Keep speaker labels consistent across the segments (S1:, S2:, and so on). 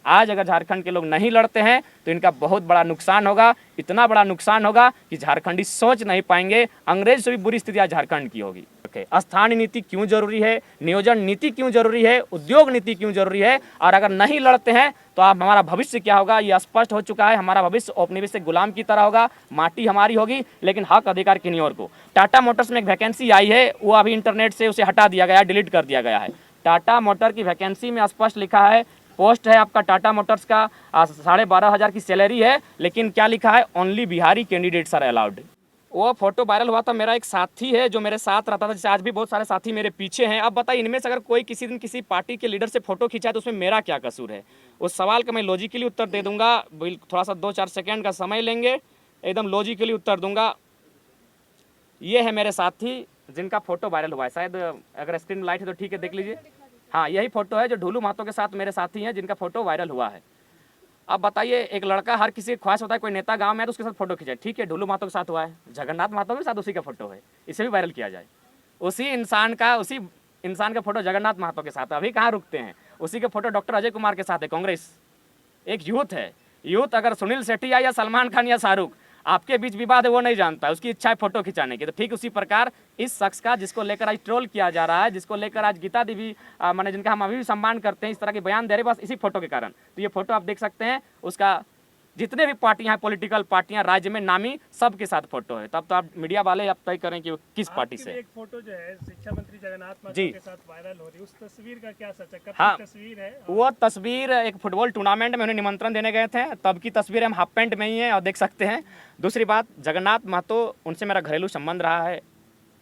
S1: आज अगर झारखंड के लोग नहीं लड़ते हैं तो इनका बहुत बड़ा नुकसान होगा, इतना बड़ा नुकसान होगा कि झारखंडी सोच नहीं पाएंगे। अंग्रेज से भी बुरी स्थिति आज झारखंड की होगी। स्थानीय नीति क्यों जरूरी है, नियोजन नीति क्यों जरूरी है, उद्योग नीति क्यों जरूरी है, और अगर नहीं लड़ते हैं तो आप हमारा भविष्य क्या होगा ये स्पष्ट हो चुका है। हमारा भविष्य औपनिवेश से गुलाम की तरह होगा, माटी हमारी होगी लेकिन हक अधिकार किन्हीं और को। टाटा मोटर्स में एक वैकेंसी आई है, वो अभी इंटरनेट से उसे हटा दिया गया, डिलीट कर दिया गया है। टाटा मोटर की वैकेंसी में स्पष्ट लिखा है, पोस्ट है आपका टाटा मोटर्स का 12,500 की सैलरी है, लेकिन क्या लिखा है, only Bihari candidates are allowed. वो फोटो वायरल हुआ था, मेरा एक साथी है जो मेरे साथ रहता था, जैसे आज भी बहुत सारे साथी मेरे पीछे हैं। अब बताइए, इनमें से अगर कोई किसी दिन किसी पार्टी के लीडर से फोटो खींचा है तो उसमें मेरा क्या कसूर है? उस सवाल का मैं लॉजिकली उत्तर दे दूंगा, थोड़ा सा 2-4 सेकेंड का समय लेंगे, एकदम लॉजिकली उत्तर दूंगा। ये है मेरे साथी जिनका फोटो वायरल हुआ है, शायद अगर स्क्रीन लाइट है तो ठीक है, देख लीजिए। हाँ, यही फोटो है जो ढोलू महतो के साथ मेरे साथी हैं जिनका फोटो वायरल हुआ है। अब बताइए, एक लड़का, हर किसी की ख्वाहिश होता है कोई नेता गांव में है तो उसके साथ फोटो खींचे, ठीक है, ढोलू महतो के साथ हुआ है, जगन्नाथ महतो के साथ उसी का फोटो है, इसे भी वायरल किया जाए। उसी इंसान का फोटो जगन्नाथ महतो के साथ, अभी कहाँ रुकते हैं, उसी के फोटो डॉक्टर अजय कुमार के साथ है। कांग्रेस एक यूथ है, यूथ अगर सुनील शेट्टी या सलमान खान या शाहरुख आपके बीच विवाद है वो नहीं जानता, उसकी इच्छा है फोटो खिंचाने की। तो ठीक उसी प्रकार इस शख्स का, जिसको लेकर आज ट्रोल किया जा रहा है, जिसको लेकर आज गीता देवी माने जिनका हम अभी भी सम्मान करते हैं, इस तरह के बयान दे रहे बस इसी फोटो के कारण। तो ये फोटो आप देख सकते हैं, उसका जितने भी पार्टियां हैं, पॉलिटिकल पार्टियां राज्य में नामी, सबके साथ फोटो है। तब तो आप मीडिया वाले आप तय करें कि वो किस पार्टी से।
S2: एक फोटो जो है शिक्षा मंत्री जगन्नाथ महतो के साथ वायरल हो रही है, उस तस्वीर का क्या सच है? कब की तस्वीर है?
S1: वो तस्वीर एक फुटबॉल टूर्नामेंट में उन्हें निमंत्रण देने गए थे, तब की तस्वीर, हम हाफ पैंट में ही हैं और देख सकते हैं। दूसरी बात, जगन्नाथ महतो उनसे मेरा घरेलू संबंध रहा है,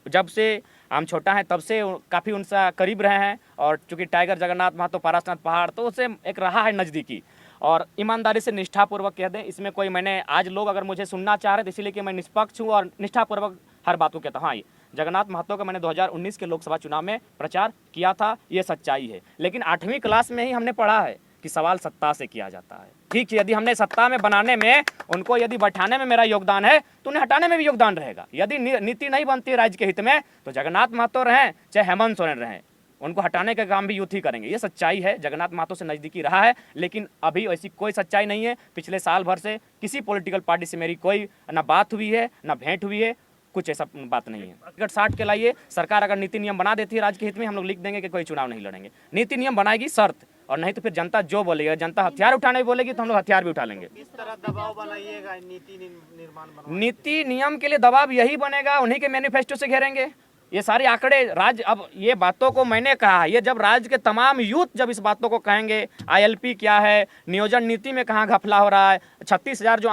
S1: जब से हम छोटा है तब से काफ़ी उनसे करीब रहे हैं, और चूँकि टाइगर जगन्नाथ महतो पारसनाथ पहाड़ तो उससे एक रहा है नज़दीकी, और ईमानदारी से निष्ठापूर्वक कह दें, इसमें कोई, मैंने आज लोग अगर मुझे सुनना चाह रहे तो इसीलिए कि मैं निष्पक्ष हूँ और निष्ठापूर्वक हर बात को कहता हूँ। हाँ, जगन्नाथ महतो का मैंने 2019 के लोकसभा चुनाव में प्रचार किया था, ये सच्चाई है। लेकिन 8वीं क्लास में ही हमने पढ़ा है कि सवाल सत्ता से किया जाता है। ठीक है, यदि हमने सत्ता में बनाने में, उनको यदि बैठाने में मेरा योगदान है तो उन्हें हटाने में भी योगदान रहेगा। यदि नीति नहीं बनती राज्य के हित में तो जगन्नाथ महतो रहें चाहे हेमंत सोरेन रहें, उनको हटाने का काम भी यूथ ही करेंगे। ये सच्चाई है, जगन्नाथ महतो से नज़दीकी रहा है, लेकिन अभी ऐसी कोई सच्चाई नहीं है। पिछले साल भर से किसी पॉलिटिकल पार्टी से मेरी कोई ना बात हुई है ना भेंट हुई है, कुछ ऐसा बात नहीं है। टिकट 60 के लाइए, सरकार अगर नीति नियम बना देती है राज्य के हित में, हम लोग लिख देंगे कि कोई चुनाव नहीं लड़ेंगे। नीति नियम बनाएगी शर्त, और नहीं तो फिर जनता जो बोलेगी, जनता हथियार उठाने बोलेगी तो हम लोग हथियार भी उठा लेंगे।
S2: किस तरह दबाव बनाइएगा नीति निर्माण?
S1: नीति नियम के लिए दबाव यही बनेगा, उन्हीं के मैनिफेस्टो से घेरेंगे। ये सारे आंकड़े राज्य, अब ये बातों को मैंने कहा, ये जब राज्य के तमाम यूथ जब इस बातों को कहेंगे, ILP क्या है, नियोजन नीति में कहाँ घपला हो रहा है, 36,000 जो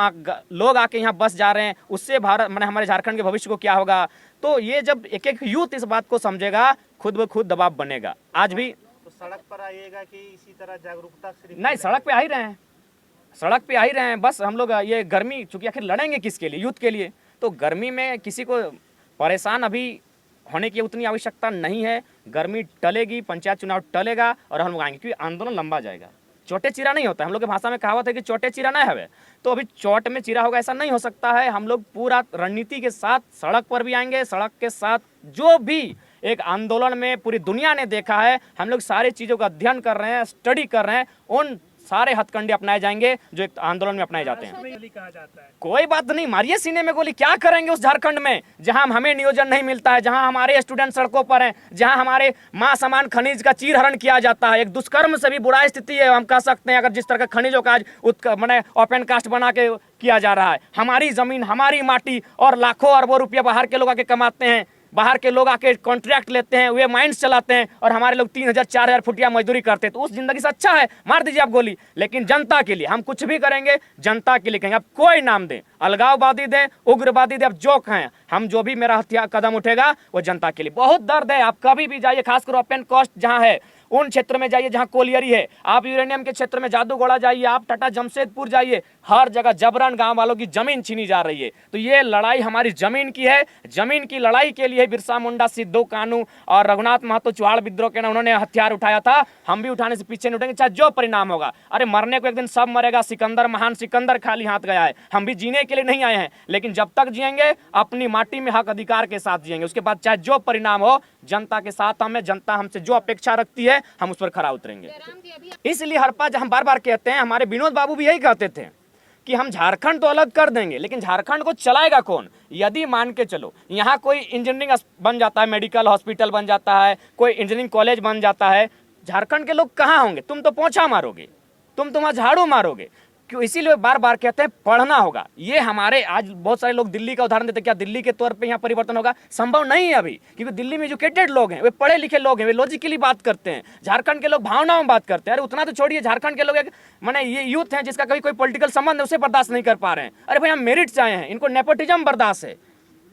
S1: लोग आके यहाँ बस जा रहे हैं, उससे भारत माने हमारे झारखंड के भविष्य को क्या होगा, तो ये जब एक एक यूथ इस बात को समझेगा, खुद ब खुद दबाव बनेगा। आज भी
S2: तो सड़क पर आइएगा कि इसी तरह जागरूकता
S1: नहीं, सड़क पे आ ही रहे हैं, सड़क पे आ ही रहे हैं। बस हम लोग ये गर्मी, चूंकि आखिर लड़ेंगे किसके लिए, यूथ के लिए, तो गर्मी में किसी को परेशान अभी होने की उतनी आवश्यकता नहीं है। गर्मी टलेगी, पंचायत चुनाव टलेगा और हम लोग आएंगे, क्योंकि आंदोलन लंबा जाएगा। चोटे चिरा नहीं होता है, हम लोग की भाषा में कहावत है कि चोटे चिरा ना हवे, तो अभी चोट में चिरा होगा ऐसा नहीं हो सकता है। हम लोग पूरा रणनीति के साथ सड़क पर भी आएंगे, सड़क के साथ जो भी एक आंदोलन में पूरी दुनिया ने देखा है, हम लोग सारी चीज़ों का अध्ययन कर रहे हैं, स्टडी कर रहे हैं, उन सारे हथकंडे अपनाए जाएंगे जो एक आंदोलन में अपनाए जाते हैं।
S2: कहा जाता है
S1: कोई बात नहीं, मारिए सीने में गोली, क्या करेंगे उस झारखंड में जहां हमें नियोजन नहीं मिलता है, जहां हमारे स्टूडेंट सड़कों पर हैं, जहां हमारे मां समान खनिज का चीरहरण किया जाता है। एक दुष्कर्म से भी बुरा स्थिति है, हम कह सकते हैं, अगर जिस तरह का खनिजों का आज मैंने ओपन कास्ट बना के किया जा रहा है। हमारी जमीन, हमारी माटी, और लाखों अरबों रुपया बाहर के लोग आके कमाते हैं, बाहर के लोग आके कॉन्ट्रैक्ट लेते हैं, वे माइंस चलाते हैं, और हमारे लोग 3,000-4,000 फुटिया मजदूरी करते हैं। तो उस जिंदगी से अच्छा है, मार दीजिए आप गोली, लेकिन जनता के लिए हम कुछ भी करेंगे, जनता के लिए कहेंगे। आप कोई नाम दें, अलगाववादी दें, उग्रवादी दें, आप जो कहें, हम जो भी मेरा हथियार कदम उठेगा वो जनता के लिए। बहुत दर्द है, आप कभी भी जाइए, खासकर ओपन कास्ट जहाँ है उन क्षेत्र में जाइए जहाँ कोलियरी है, आप यूरेनियम के क्षेत्र में जादूगोड़ा जाइए, आप टाटा जमशेदपुर जाइए, हर जगह जबरन गांव वालों की जमीन छीनी जा रही है। तो ये लड़ाई हमारी जमीन की है, जमीन की लड़ाई के लिए बिरसा मुंडा, सिद्धू कानू और रघुनाथ महतो चुहाड़ विद्रोह के ना उन्होंने हथियार उठाया था, हम भी उठाने से पीछे नहीं उठेंगे, चाहे जो परिणाम होगा। अरे मरने को एक दिन सब मरेगा, सिकंदर, महान सिकंदर खाली हाथ गया है, हम भी जीने के लिए नहीं आए हैं, लेकिन जब तक जिएंगे अपनी माटी में हक अधिकार के साथ जिएंगे, उसके बाद चाहे जो परिणाम हो जनता के साथ हम हैं, जनता हमसे जो अपेक्षा रखती है हम उस पर खरा उतरेंगे। इसलिए हरपा हम बार बार कहते हैं, हमारे विनोद बाबू भी यही कहते थे कि हम झारखंड तो अलग कर देंगे, लेकिन झारखंड को चलाएगा कौन? यदि मान के चलो यहाँ कोई इंजीनियरिंग बन जाता है, मेडिकल हॉस्पिटल बन जाता है, कोई इंजीनियरिंग कॉलेज बन जाता है, झारखंड के लोग कहाँ होंगे? तुम तो पोंछा मारोगे, तुम वहाँ झाड़ू मारोगे। क्यों? इसीलिए बार बार कहते हैं पढ़ना होगा। ये हमारे आज बहुत सारे लोग दिल्ली का उदाहरण देते हैं, क्या दिल्ली के तौर पे यहाँ परिवर्तन होगा? संभव नहीं है अभी, क्योंकि दिल्ली में एजुकेटेड लोग हैं, वे पढ़े लिखे लोग हैं, वे लॉजिकली बात करते हैं। झारखंड के लोग भावनाओं में बात करते हैं। अरे उतना तो छोड़िए, झारखंड के लोग एक माने ये यूथ हैं जिसका कभी कोई पॉलिटिकल संबंध है, उसे बर्दाश्त नहीं कर पा रहे हैं। अरे भाई हम मेरिट से आए हैं, इनको नेपोटिज्म बर्दाश्त है,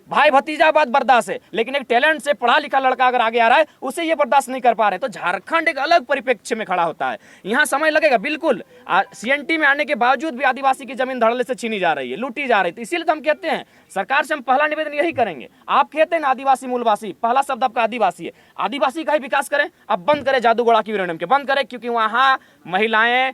S1: भाई भतीजावाद बर्दाश्त है, लेकिन एक टैलेंट से पढ़ा लिखा लड़का अगर आगे आ रहा है उसे ये बर्दाश्त नहीं कर पा रहे। तो झारखंड एक अलग परिप्रेक्ष्य में खड़ा होता है। यहाँ समय लगेगा बिल्कुल। सीएनटी में आने के बावजूद भी आदिवासी की जमीन धड़ल्ले से छीनी जा रही है, लूटी जा रही है। तो इसीलिए तो हम कहते हैं सरकार से हम पहला निवेदन यही करेंगे। आप कहते हैं ना आदिवासी मूलवासी, पहला शब्द आपका आदिवासी है, आदिवासी का ही विकास करें। अब बंद करें जादूगोड़ा की यूरेनियम के, बंद करें, क्योंकि वहाँ महिलाएं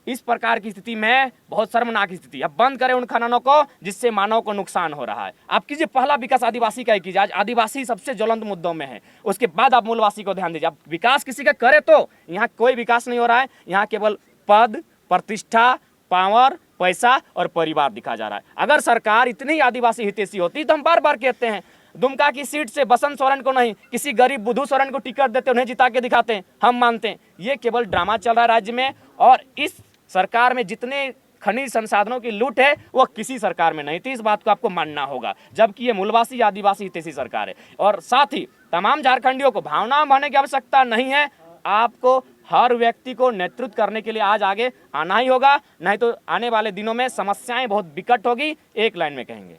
S1: इस प्रकार की स्थिति में बहुत शर्मनाक स्थिति। अब बंद करें उन खननों को जिससे मानव को नुकसान हो रहा है। आप कीजिए पहला विकास आदिवासी का ही कीजिए। आज आदिवासी सबसे ज्वलंत मुद्दों में है, उसके बाद आप मूलवासी को ध्यान दीजिए। आप विकास किसी का करे तो यहाँ कोई विकास नहीं हो रहा है। यहाँ केवल पद, प्रतिष्ठा, पावर, पैसा और परिवार दिखा जा रहा है। अगर सरकार इतनी आदिवासी हितैषी होती तो हम बार बार कहते हैं दुमका की सीट से बसंत सोरेन को नहीं, किसी गरीब बुद्धू सोरेन को टिकट देते, उन्हें जिता के दिखाते हैं, हम मानते हैं। ये केवल ड्रामा चल रहा है राज्य में, और इस सरकार में जितने खनिज संसाधनों की लूट है वो किसी सरकार में नहीं थी। इस बात को आपको मानना होगा, जबकि ये मूलवासी आदिवासी हितैषी सरकार है। और साथ ही तमाम झारखंडियों को भावना भरने की आवश्यकता नहीं है। आपको हर व्यक्ति को नेतृत्व करने के लिए आज आगे आना ही होगा, नहीं तो आने वाले दिनों में समस्याएं बहुत विकट होगी। एक लाइन में कहेंगे